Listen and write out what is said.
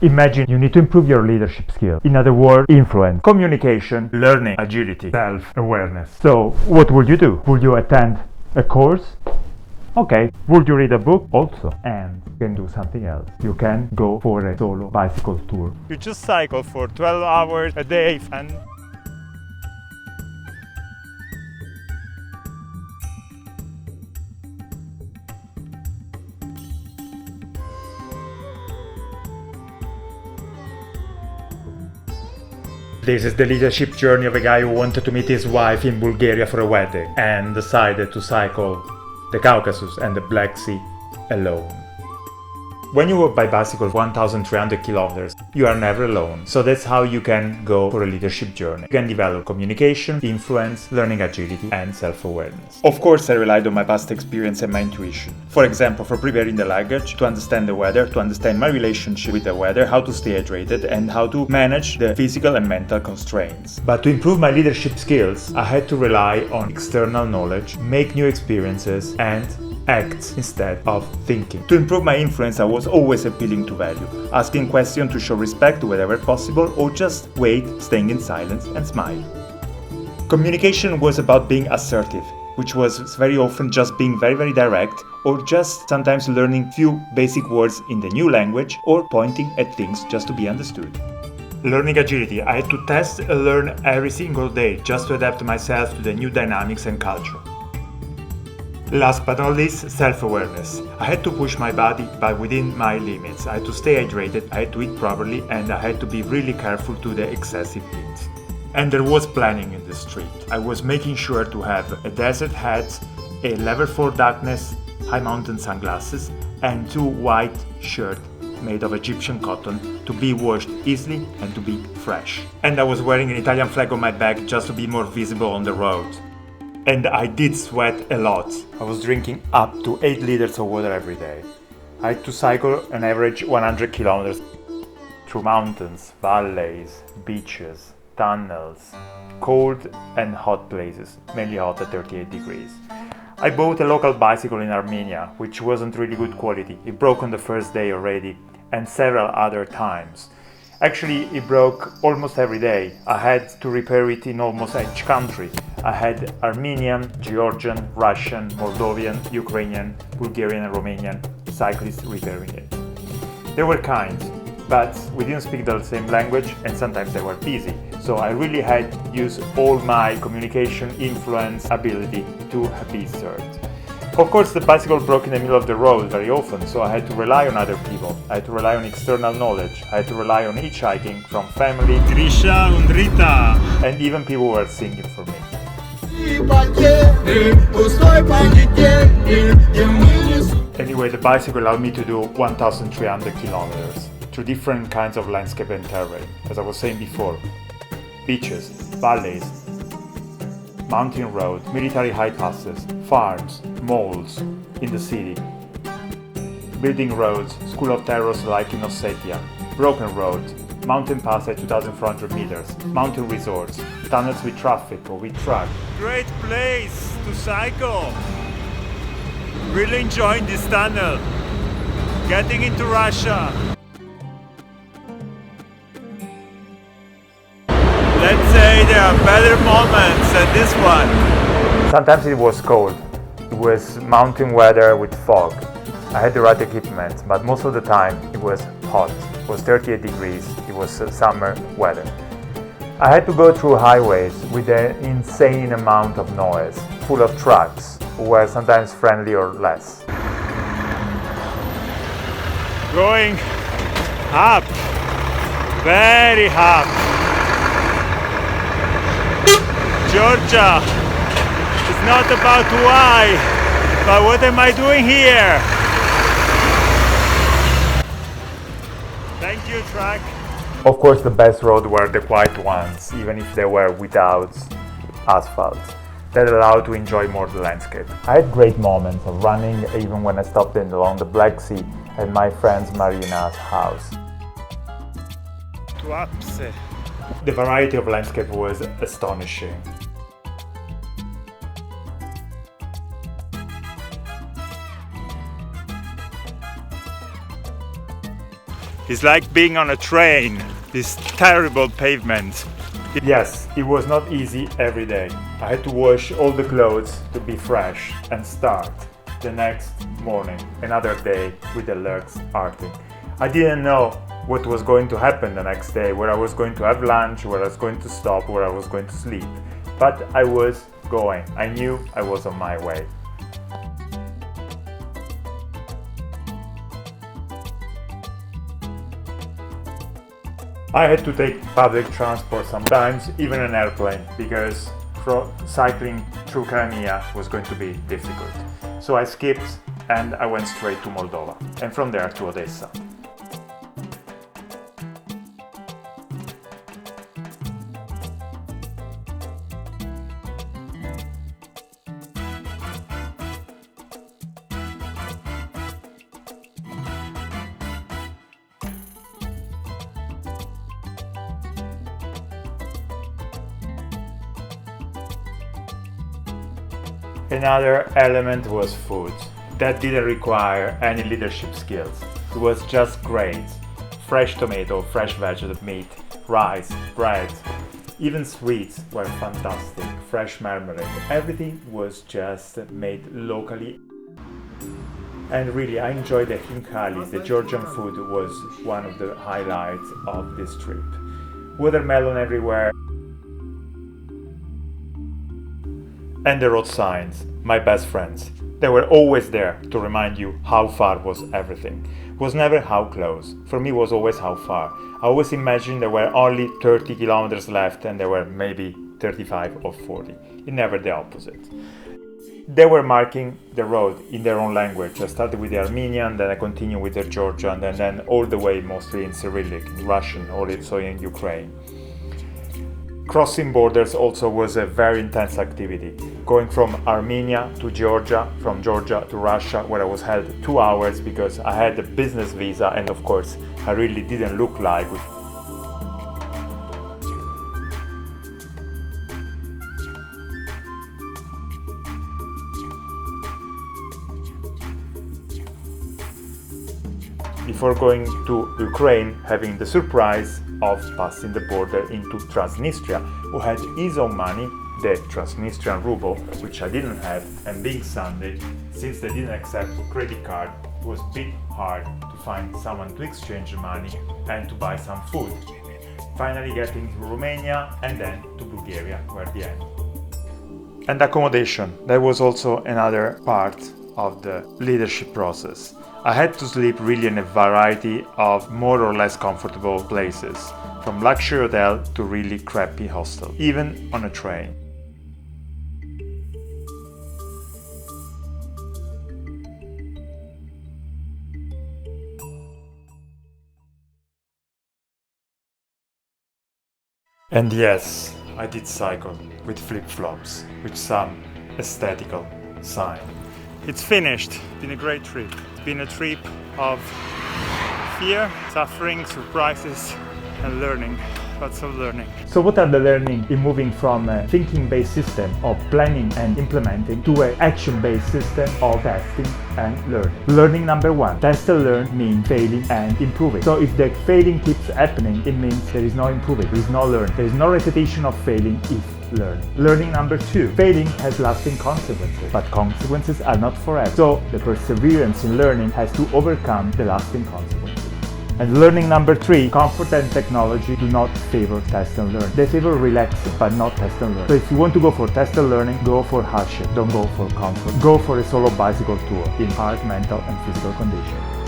Imagine you need to improve your leadership skills. In other words, influence, communication, learning, agility, self-awareness. So, what would you do? Would you attend a course? Okay. Would you read a book? Also. And you can do something else. You can go for a solo bicycle tour. You just cycle for 12 hours a day and this is the leadership journey of a guy who wanted to meet his wife in Bulgaria for a wedding and decided to cycle the Caucasus and the Black Sea alone. When you walk by bicycle 1,300 kilometers, you are never alone. So that's how you can go for a leadership journey. You can develop communication, influence, learning agility, and self-awareness. Of course, I relied on my past experience and my intuition. For example, for preparing the luggage, to understand the weather, to understand my relationship with the weather, how to stay hydrated, and how to manage the physical and mental constraints. But to improve my leadership skills, I had to rely on external knowledge, make new experiences, and act instead of thinking. To improve my influence, I was always appealing to value, asking questions to show respect wherever possible, or just wait, staying in silence and smile. Communication was about being assertive, which was very often just being very direct, or just sometimes learning few basic words in the new language, or pointing at things just to be understood. Learning agility, I had to test and learn every single day just to adapt myself to the new dynamics and culture. Last but not least, self-awareness. I had to push my body, but within my limits. I had to stay hydrated, I had to eat properly, and I had to be really careful to the excessive heat. And there was planning in the street. I was making sure to have a desert hat, a level 4 darkness, high mountain sunglasses, and 2 white shirts made of Egyptian cotton to be washed easily and to be fresh. And I was wearing an Italian flag on my back just to be more visible on the road. And I did sweat a lot. I was drinking up to 8 liters of water every day. I had to cycle an average 100 kilometers through mountains, valleys, beaches, tunnels, cold and hot places, mainly hot at 38 degrees. I bought a local bicycle in Armenia, which wasn't really good quality. It broke on the first day already, and several other times. Actually, it broke almost every day. I had to repair it in almost each country. I had Armenian, Georgian, Russian, Moldovan, Ukrainian, Bulgarian and Romanian cyclists repairing it. They were kind, but we didn't speak the same language and sometimes they were busy. So I really had to use all my communication, influence, ability to be served. Of course, the bicycle broke in the middle of the road very often, so I had to rely on other people. I had to rely on external knowledge. I had to rely on hitchhiking from family, Grisha and Rita, and even people were singing for me. Anyway, the bicycle allowed me to do 1,300 kilometers through different kinds of landscape and terrain, as I was saying before. Beaches, valleys, mountain roads, military high passes, farms, malls in the city, building roads, school of terrors like in Ossetia, broken roads, mountain pass at 2,400 meters, mountain resorts, tunnels with traffic or with truck. Great place to cycle! Really enjoying this tunnel. Getting into Russia. Let's say there are better moments than this one. Sometimes it was cold. It was mountain weather with fog. I had the right equipment, but most of the time it was hot. It was 38 degrees. It was summer weather. I had to go through highways with an insane amount of noise, full of trucks, who were sometimes friendly or less. Going up, very up. Georgia, it's not about why, but what am I doing here? Thank you, truck. Of course, the best roads were the quiet ones, even if they were without asphalt. That allowed to enjoy more the landscape. I had great moments of running, even when I stopped along the Black Sea at my friend Marina's house. The variety of landscape was astonishing. It's like being on a train, this terrible pavement. Yes, it was not easy every day. I had to wash all the clothes to be fresh and start the next morning, another day with the legs hurting. I didn't know what was going to happen the next day, where I was going to have lunch, where I was going to stop, where I was going to sleep. But I was going. I knew I was on my way. I had to take public transport sometimes, even an airplane, because cycling through Crimea was going to be difficult. So I skipped and I went straight to Moldova, and from there to Odessa. Another element was food. That didn't require any leadership skills. It was just great. Fresh tomato, fresh vegetable meat, rice, bread, even sweets were fantastic. Fresh marmalade. Everything was just made locally. And really, I enjoyed the himkalis. The Georgian food was one of the highlights of this trip. Watermelon everywhere. And the road signs, my best friends. They were always there to remind you how far was everything. It was never how close. For me, it was always how far. I always imagined there were only 30 kilometers left and there were maybe 35 or 40. It never the opposite. They were marking the road in their own language. I started with the Armenian, then I continued with the Georgian, and then all the way mostly in Cyrillic, in Russian, or so in Ukraine. Crossing borders also was a very intense activity. Going from Armenia to Georgia, from Georgia to Russia, where I was held 2 hours because I had a business visa and of course I really didn't look like it. Before going to Ukraine, having the surprise of passing the border into Transnistria, who had his own money, the Transnistrian ruble, which I didn't have, and being Sunday, since they didn't accept credit card, it was a bit hard to find someone to exchange the money and to buy some food. Finally getting to Romania and then to Bulgaria, were the end. And accommodation, that was also another part of the leadership process. I had to sleep really in a variety of more or less comfortable places, from luxury hotel to really crappy hostel, even on a train. And yes, I did cycle with flip-flops, with some aesthetical sign. It's finished. It's been a great trip. It's been a trip of fear, suffering, surprises, and learning. Lots of learning. So what are the learning in moving from a thinking-based system of planning and implementing to an action-based system of testing and learning? Learning number one, test and learn means failing and improving. So if the failing keeps happening, it means there is no improving, there is no learning. There is no repetition of failing if learning. Learning number two, failing has lasting consequences, but consequences are not forever. So the perseverance in learning has to overcome the lasting consequences. And learning number three, comfort and technology do not favor test and learn. They favor relaxing, but not test and learn. So if you want to go for test and learning, go for hardship. Don't go for comfort. Go for a solo bicycle tour in hard mental and physical condition.